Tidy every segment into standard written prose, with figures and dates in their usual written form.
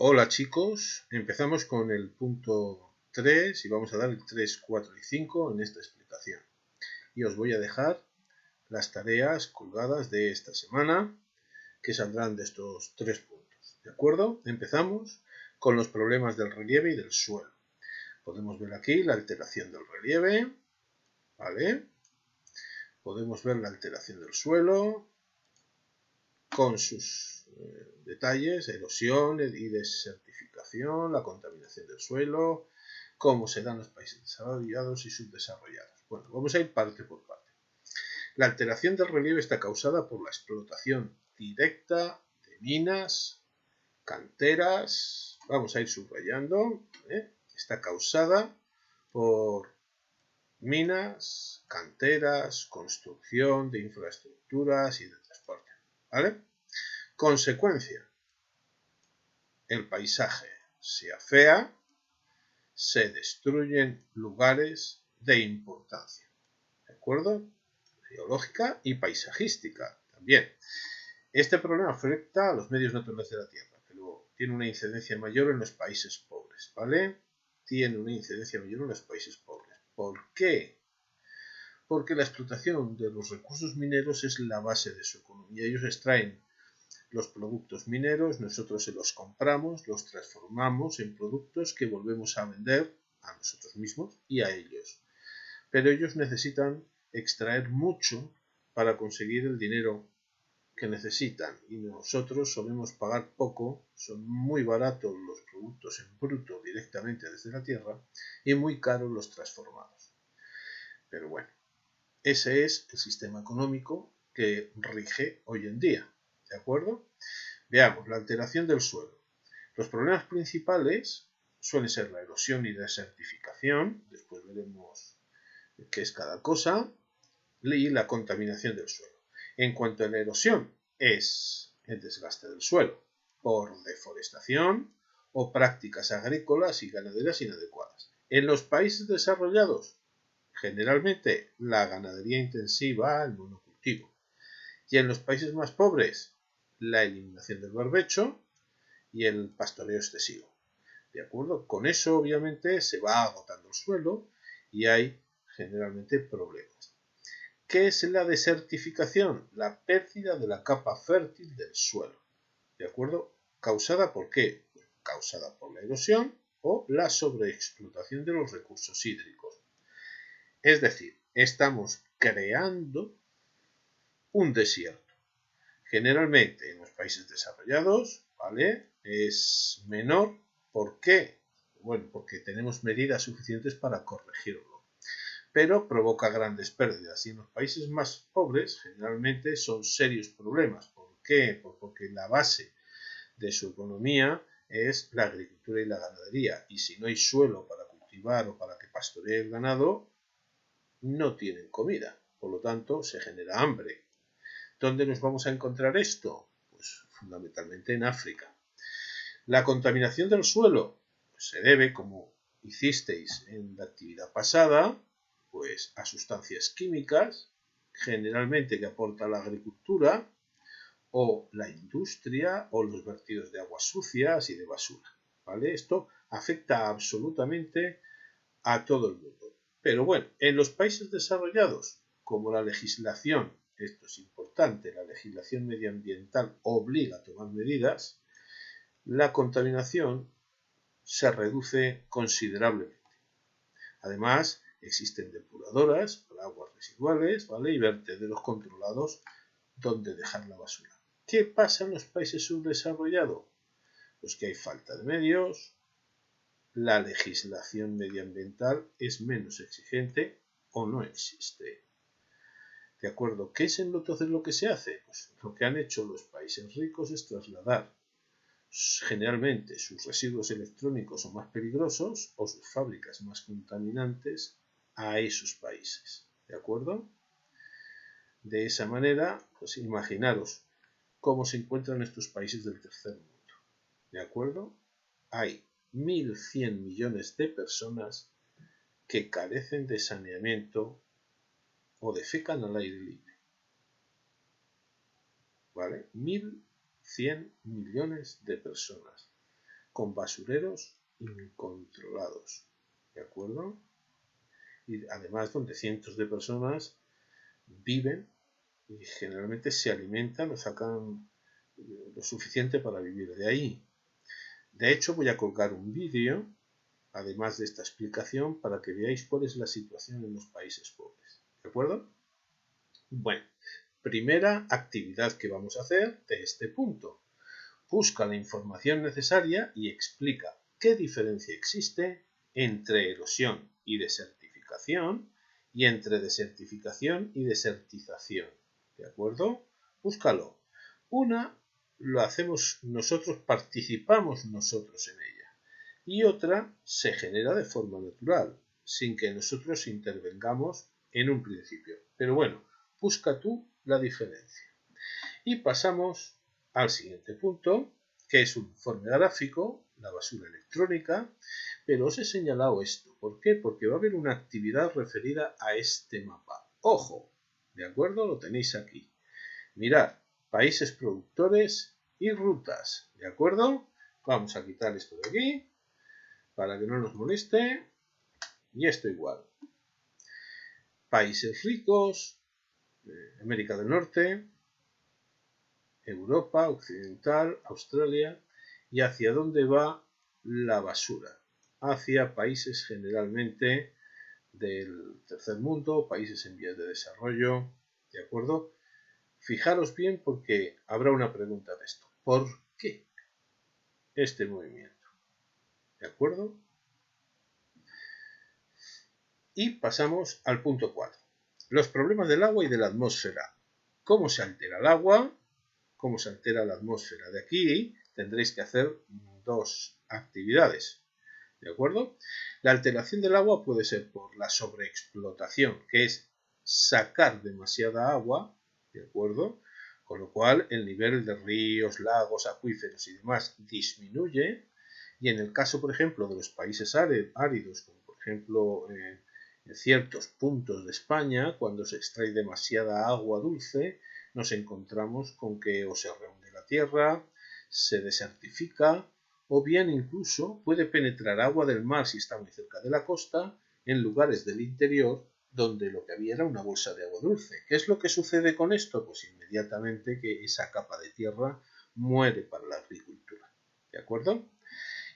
Hola chicos, empezamos con el punto 3 y vamos a dar el 3, 4 y 5 en esta explicación. Y os voy a dejar las tareas colgadas de esta semana que saldrán de estos 3 puntos. ¿De acuerdo? Empezamos con los problemas del relieve y del suelo. Podemos ver aquí la alteración del relieve, ¿vale? Podemos ver la alteración del suelo con sus detalles, erosión y desertificación, la contaminación del suelo, cómo se dan los países desarrollados y subdesarrollados. Bueno, vamos a ir parte por parte. La alteración del relieve está causada por la explotación directa de minas, canteras, vamos a ir subrayando, está causada por minas, canteras, construcción de infraestructuras y de transporte, ¿vale? Consecuencia, el paisaje se afea, se destruyen lugares de importancia, ¿de acuerdo? Geológica y paisajística también. Este problema afecta a los medios naturales de la Tierra, pero tiene una incidencia mayor en los países pobres, ¿vale? Tiene una incidencia mayor en los países pobres. ¿Por qué? Porque la explotación de los recursos mineros es la base de su economía. Ellos extraen los productos mineros, nosotros se los compramos, los transformamos en productos que volvemos a vender a nosotros mismos y a ellos. Pero ellos necesitan extraer mucho para conseguir el dinero que necesitan y nosotros solemos pagar poco, son muy baratos los productos en bruto directamente desde la tierra y muy caros los transformados. Pero bueno, ese es el sistema económico que rige hoy en día, ¿de acuerdo? Veamos, la alteración del suelo. Los problemas principales suelen ser la erosión y desertificación, después veremos qué es cada cosa, y la contaminación del suelo. En cuanto a la erosión, es el desgaste del suelo por deforestación o prácticas agrícolas y ganaderas inadecuadas. En los países desarrollados, generalmente la ganadería intensiva, el monocultivo. Y en los países más pobres, la eliminación del barbecho y el pastoreo excesivo. ¿De acuerdo? Con eso obviamente se va agotando el suelo y hay generalmente problemas. ¿Qué es la desertificación? La pérdida de la capa fértil del suelo. ¿De acuerdo? ¿Causada por qué? Causada por la erosión o la sobreexplotación de los recursos hídricos. Es decir, estamos creando un desierto. Generalmente en los países desarrollados, ¿vale? Es menor. ¿Por qué? Bueno, porque tenemos medidas suficientes para corregirlo. Pero provoca grandes pérdidas. Y en los países más pobres, generalmente son serios problemas. ¿Por qué? Porque la base de su economía es la agricultura y la ganadería. Y si no hay suelo para cultivar o para que pastoree el ganado, no tienen comida. Por lo tanto, se genera hambre. ¿Dónde nos vamos a encontrar esto? Pues fundamentalmente en África. La contaminación del suelo se debe, como hicisteis en la actividad pasada, pues a sustancias químicas, generalmente que aporta la agricultura, o la industria, o los vertidos de aguas sucias y de basura. ¿Vale? Esto afecta absolutamente a todo el mundo. Pero bueno, en los países desarrollados, como la legislación, esto es importante, la legislación medioambiental obliga a tomar medidas, la contaminación se reduce considerablemente. Además, existen depuradoras para aguas residuales, ¿vale? Y vertederos controlados donde dejar la basura. ¿Qué pasa en los países subdesarrollados? Pues que hay falta de medios, la legislación medioambiental es menos exigente o no existe. ¿De acuerdo? ¿Qué es entonces lo que se hace? Pues lo que han hecho los países ricos es trasladar generalmente sus residuos electrónicos o más peligrosos o sus fábricas más contaminantes a esos países. ¿De acuerdo? De esa manera, pues imaginaros cómo se encuentran estos países del tercer mundo. ¿De acuerdo? Hay 1.100 millones de personas que carecen de saneamiento o defecan al aire libre. ¿Vale? 1.100 millones de personas. con basureros incontrolados, ¿de acuerdo? Y además donde cientos de personas viven y generalmente se alimentan o sacan lo suficiente para vivir de ahí. De hecho, voy a colgar un vídeo, además de esta explicación, para que veáis cuál es la situación en los países pobres, ¿de acuerdo? Bueno, primera actividad que vamos a hacer de este punto. Busca la información necesaria y explica qué diferencia existe entre erosión y desertificación y entre desertificación y desertización. ¿De acuerdo? Búscalo. Una lo hacemos nosotros, participamos nosotros en ella. Y otra se genera de forma natural, sin que nosotros intervengamos en un principio. Pero bueno, busca tú la diferencia. Y pasamos al siguiente punto, que es un informe gráfico, la basura electrónica, pero os he señalado esto. ¿Por qué? Porque va a haber una actividad referida a este mapa. ¡Ojo! ¿De acuerdo? Lo tenéis aquí. Mirad, países productores y rutas. ¿De acuerdo? Vamos a quitar esto de aquí para que no nos moleste. Y esto igual. Países ricos, América del Norte, Europa occidental, Australia, y hacia dónde va la basura, hacia países generalmente del tercer mundo, países en vías de desarrollo, ¿de acuerdo? Fijaros bien porque habrá una pregunta de esto. ¿Por qué este movimiento? ¿De acuerdo? Y pasamos al punto 4. Los problemas del agua y de la atmósfera. ¿Cómo se altera el agua? ¿Cómo se altera la atmósfera? De aquí tendréis que hacer dos actividades, ¿de acuerdo? La alteración del agua puede ser por la sobreexplotación, que es sacar demasiada agua, ¿de acuerdo? Con lo cual el nivel de ríos, lagos, acuíferos y demás disminuye. Y en el caso, por ejemplo, de los países áridos, como por ejemplo en ciertos puntos de España, cuando se extrae demasiada agua dulce, nos encontramos con que o se rehúme la tierra, se desertifica, o bien incluso puede penetrar agua del mar si está muy cerca de la costa, en lugares del interior donde lo que había era una bolsa de agua dulce. ¿Qué es lo que sucede con esto? Pues inmediatamente que esa capa de tierra muere para la agricultura. ¿De acuerdo?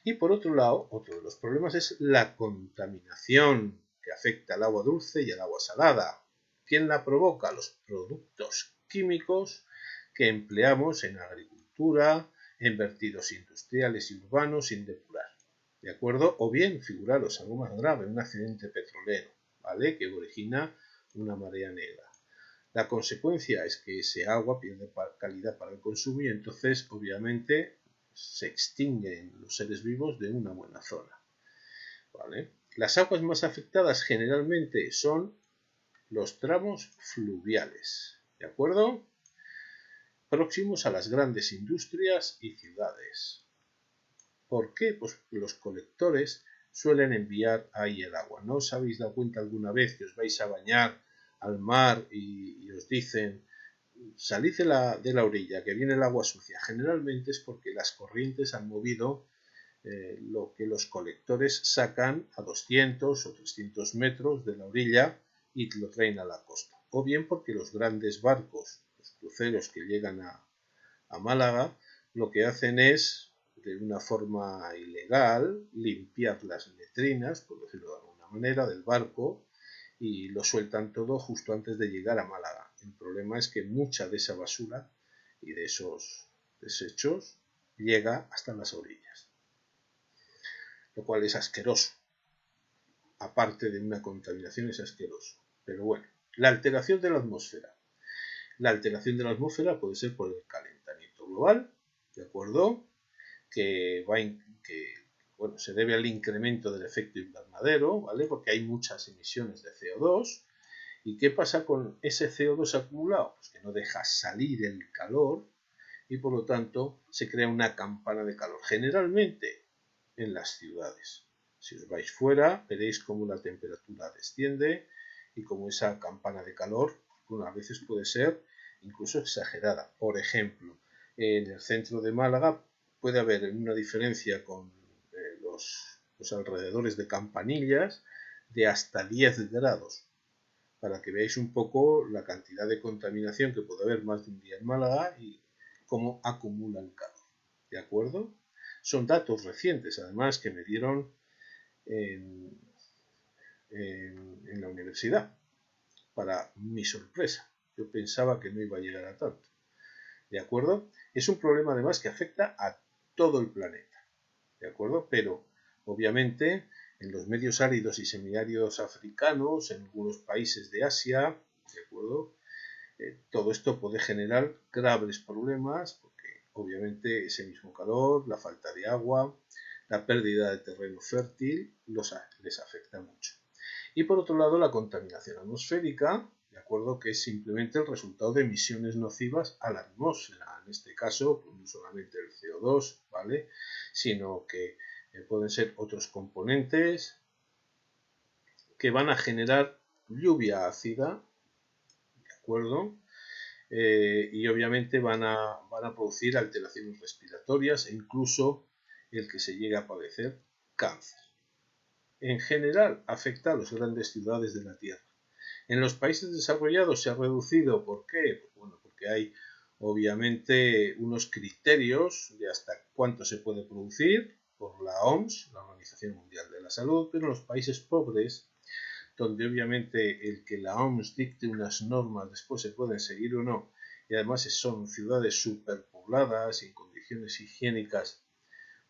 Y por otro lado, otro de los problemas es la contaminación que afecta al agua dulce y al agua salada. ¿Quién la provoca? Los productos químicos que empleamos en agricultura, en vertidos industriales y urbanos sin depurar. ¿De acuerdo? O bien, figuraros algo más grave, un accidente petrolero, ¿vale? Que origina una marea negra. La consecuencia es que ese agua pierde calidad para el consumo y entonces, obviamente, se extinguen los seres vivos de una buena zona. ¿Vale? Las aguas más afectadas generalmente son los tramos fluviales, ¿de acuerdo? Próximos a las grandes industrias y ciudades. ¿Por qué? Pues los colectores suelen enviar ahí el agua. ¿No os habéis dado cuenta alguna vez que os vais a bañar al mar y os dicen salid de la orilla, que viene el agua sucia? Generalmente es porque las corrientes han movido lo que los colectores sacan a 200 o 300 metros de la orilla y lo traen a la costa. O bien porque los grandes barcos, los cruceros que llegan a Málaga, lo que hacen es, de una forma ilegal, limpiar las letrinas, por decirlo de alguna manera, del barco y lo sueltan todo justo antes de llegar a Málaga. El problema es que mucha de esa basura y de esos desechos llega hasta las orillas, lo cual es asqueroso. Aparte de una contaminación, es asqueroso. Pero bueno, la alteración de la atmósfera. La alteración de la atmósfera puede ser por el calentamiento global, ¿de acuerdo? Que bueno, se debe al incremento del efecto invernadero, ¿vale? Porque hay muchas emisiones de CO2. ¿Y qué pasa con ese CO2 acumulado? Pues que no deja salir el calor y por lo tanto se crea una campana de calor, generalmente en las ciudades. Si os vais fuera, veréis cómo la temperatura desciende y cómo esa campana de calor algunas veces puede ser incluso exagerada. Por ejemplo, en el centro de Málaga puede haber una diferencia con los alrededores de Campanillas de hasta 10 grados, para que veáis un poco la cantidad de contaminación que puede haber más de un día en Málaga y cómo acumula el calor. ¿De acuerdo? Son datos recientes, además, que me dieron en la universidad, para mi sorpresa. Yo pensaba que no iba a llegar a tanto. ¿De acuerdo? Es un problema además que afecta a todo el planeta. ¿De acuerdo? Pero obviamente en los medios áridos y semiáridos africanos, en algunos países de Asia, ¿de acuerdo? Todo esto puede generar graves problemas porque obviamente ese mismo calor, la falta de agua, la pérdida de terreno fértil les afecta mucho. Y por otro lado, la contaminación atmosférica, de acuerdo, que es simplemente el resultado de emisiones nocivas a la atmósfera. En este caso, pues no solamente el CO2, ¿vale? Sino que pueden ser otros componentes que van a generar lluvia ácida, ¿de acuerdo? Y obviamente van a producir alteraciones respiratorias e incluso el que se llegue a padecer cáncer. En general, afecta a las grandes ciudades de la Tierra. En los países desarrollados se ha reducido, ¿por qué? Pues bueno, porque hay obviamente unos criterios de hasta cuánto se puede producir por la OMS, la Organización Mundial de la Salud, pero en los países pobres, donde obviamente el que la OMS dicte unas normas después se pueden seguir o no, y además son ciudades superpobladas y en condiciones higiénicas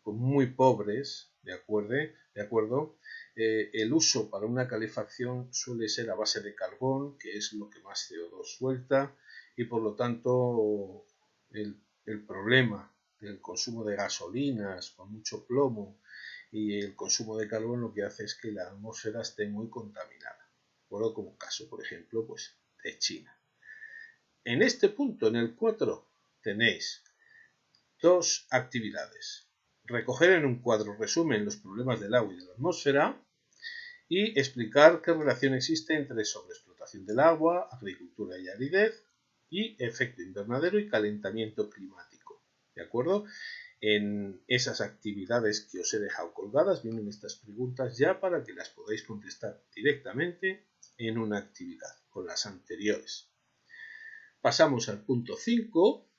pues muy pobres, ¿de acuerdo? El uso para una calefacción suele ser a base de carbón, que es lo que más CO2 suelta, y por lo tanto el problema del consumo de gasolinas con mucho plomo y el consumo de carbón lo que hace es que la atmósfera esté muy contaminada, como caso, por ejemplo, pues, de China. En este punto, en el 4, tenéis dos actividades. Recoger en un cuadro resumen los problemas del agua y de la atmósfera y explicar qué relación existe entre sobreexplotación del agua, agricultura y aridez y efecto invernadero y calentamiento climático. ¿De acuerdo? En esas actividades que os he dejado colgadas vienen estas preguntas ya para que las podáis contestar directamente en una actividad con las anteriores. Pasamos al punto 5.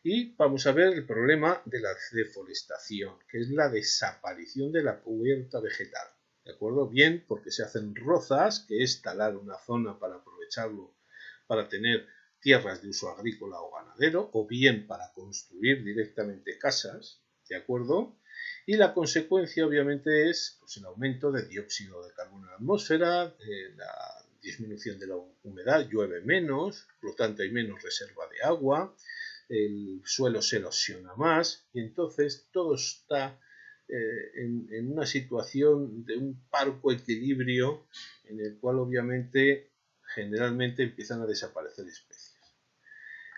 Y vamos a ver el problema de la deforestación, que es la desaparición de la cubierta vegetal. ¿De acuerdo? Bien, porque se hacen rozas, que es talar una zona para aprovecharlo, para tener tierras de uso agrícola o ganadero, o bien para construir directamente casas, ¿de acuerdo? Y la consecuencia, obviamente, es pues, el aumento de dióxido de carbono en la atmósfera, la disminución de la humedad, llueve menos, por lo tanto hay menos reserva de agua, el suelo se erosiona más y entonces todo está en una situación de un parco equilibrio en el cual obviamente generalmente empiezan a desaparecer especies.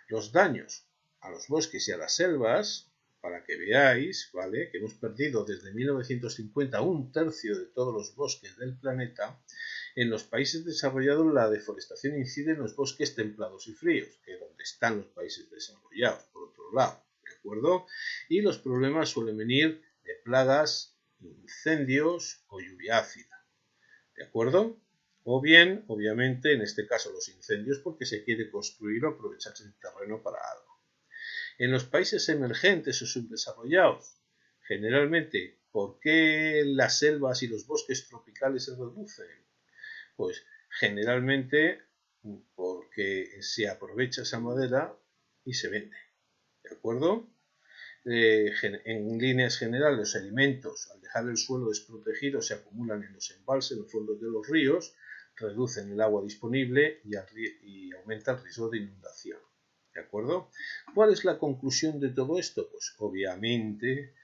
Los daños a los bosques y a las selvas, para que veáis, ¿vale?, que hemos perdido desde 1950 un tercio de todos los bosques del planeta. En los países desarrollados la deforestación incide en los bosques templados y fríos, que es donde están los países desarrollados, por otro lado, ¿de acuerdo? Y los problemas suelen venir de plagas, incendios o lluvia ácida, ¿de acuerdo? O bien, obviamente, en este caso los incendios porque se quiere construir o aprovecharse el terreno para algo. En los países emergentes o subdesarrollados, generalmente, ¿por qué las selvas y los bosques tropicales se reducen? Pues generalmente porque se aprovecha esa madera y se vende, ¿de acuerdo? En líneas generales, los alimentos, al dejar el suelo desprotegido, se acumulan en los embalses, en los fondos de los ríos, reducen el agua disponible y aumenta el riesgo de inundación, ¿de acuerdo? ¿Cuál es la conclusión de todo esto? Pues obviamente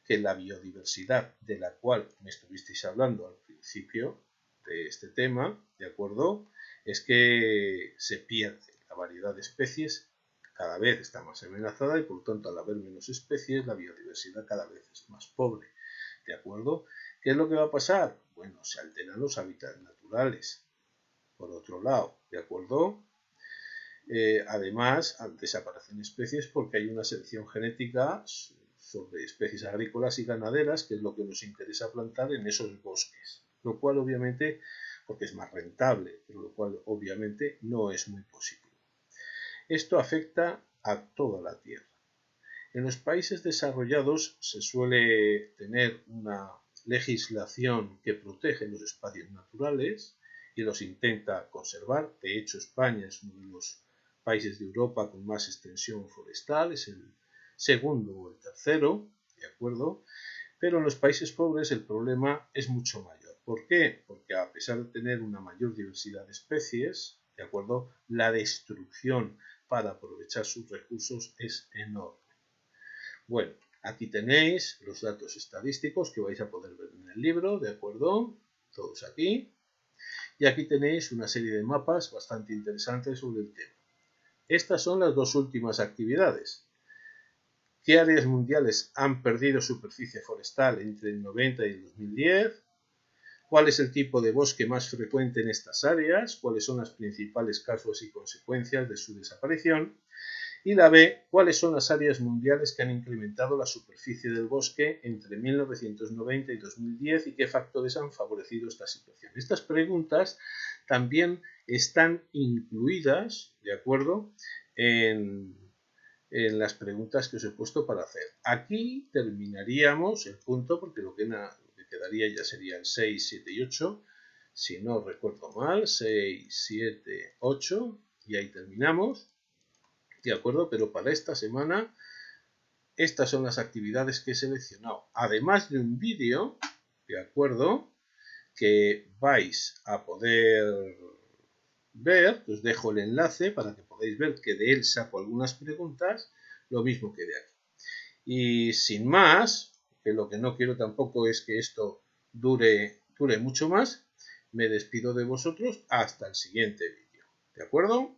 que la biodiversidad de la cual me estuvisteis hablando al principio de este tema, ¿de acuerdo?, es que se pierde la variedad de especies, cada vez está más amenazada y por lo tanto al haber menos especies la biodiversidad cada vez es más pobre, ¿de acuerdo? ¿Qué es lo que va a pasar? Bueno, se alteran los hábitats naturales, por otro lado, ¿de acuerdo? Además, desaparecen especies porque hay una selección genética sobre especies agrícolas y ganaderas, que es lo que nos interesa plantar en esos bosques, lo cual obviamente, porque es más rentable, pero lo cual obviamente no es muy positivo. Esto afecta a toda la tierra. En los países desarrollados se suele tener una legislación que protege los espacios naturales y los intenta conservar. De hecho, España es uno de los países de Europa con más extensión forestal, es el segundo o el tercero, ¿de acuerdo? Pero en los países pobres el problema es mucho mayor. ¿Por qué? Porque a pesar de tener una mayor diversidad de especies, ¿de acuerdo?, la destrucción para aprovechar sus recursos es enorme. Bueno, aquí tenéis los datos estadísticos que vais a poder ver en el libro, ¿de acuerdo? Todos aquí. Y aquí tenéis una serie de mapas bastante interesantes sobre el tema. Estas son las dos últimas actividades. ¿Qué áreas mundiales han perdido superficie forestal entre el 90 y el 2010? ¿Cuál es el tipo de bosque más frecuente en estas áreas? ¿Cuáles son las principales causas y consecuencias de su desaparición? Y la B, ¿cuáles son las áreas mundiales que han incrementado la superficie del bosque entre 1990 y 2010 y qué factores han favorecido esta situación? Estas preguntas también están incluidas, ¿de acuerdo?, en las preguntas que os he puesto para hacer. Aquí terminaríamos el punto porque lo que quedaría ya sería el 6, 7 y 8, si no recuerdo mal, 6, 7, 8, y ahí terminamos. ¿De acuerdo? Pero para esta semana, estas son las actividades que he seleccionado. Además de un vídeo, ¿de acuerdo?, que vais a poder ver, os dejo el enlace para que podáis ver que de él saco algunas preguntas, lo mismo que de aquí. Y sin más, que lo que no quiero tampoco es que esto dure mucho más, me despido de vosotros hasta el siguiente vídeo. ¿De acuerdo?